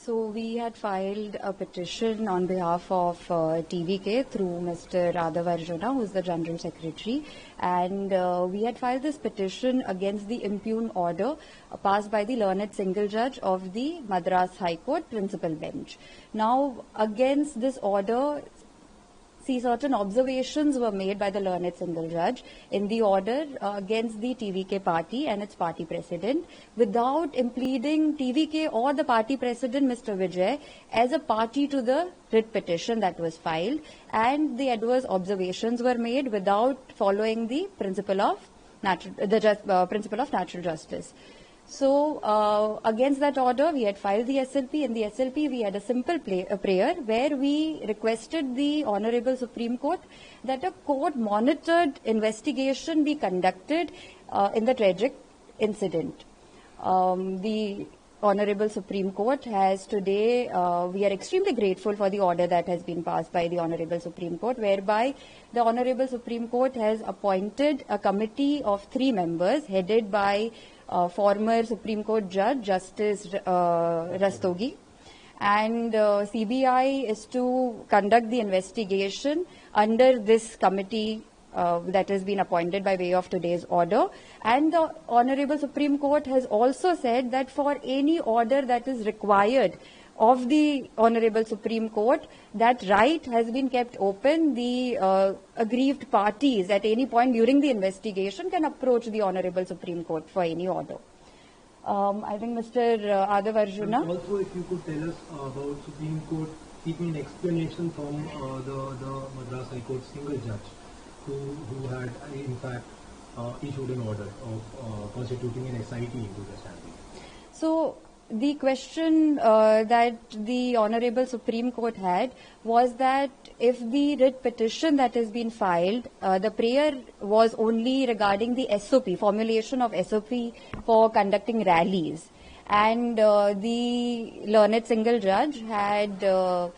So we had filed a petition on behalf of TVK through Mr. Raghav Arjuna, who is the General Secretary, and we had filed this petition against the impugned order passed by the learned single judge of the Madras High Court Principal Bench. Now, against this order, certain observations were made by the learned single judge in the order against the TVK party and its party president without impleading TVK or the party president, Mr. Vijay, as a party to the writ petition that was filed, and the adverse observations were made without following the principle of natural justice. So, against that order, we had filed the SLP. In the SLP, we had a simple prayer where we requested the Honorable Supreme Court that a court-monitored investigation be conducted in the tragic incident. The Honorable Supreme Court has today, we are extremely grateful for the order that has been passed by the Honorable Supreme Court, whereby the Honorable Supreme Court has appointed a committee of 3 members headed by former Supreme Court Judge Justice Rastogi, and CBI is to conduct the investigation under this committee that has been appointed by way of today's order. And the Honorable Supreme Court has also said that for any order that is required of the Honorable Supreme Court, that right has been kept open. The aggrieved parties at any point during the investigation can approach the Honorable Supreme Court for any order. I think Mr. Raghav Arjuna. And also, if you could tell us about Supreme Court seeking an explanation from the Madras High Court single judge who had in fact issued an order of constituting an SIT into the standing. So, the question that the Honorable Supreme Court had was that if the writ petition that has been filed, the prayer was only regarding the SOP, formulation of SOP for conducting rallies. And the learned single judge had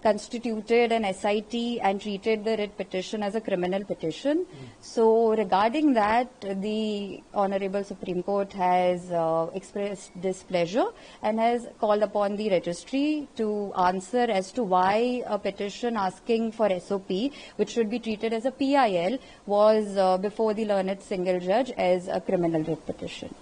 constituted an SIT and treated the writ petition as a criminal petition. So regarding that, the Honorable Supreme Court has expressed displeasure and has called upon the registry to answer as to why a petition asking for SOP, which should be treated as a PIL, was before the learned single judge as a criminal writ petition.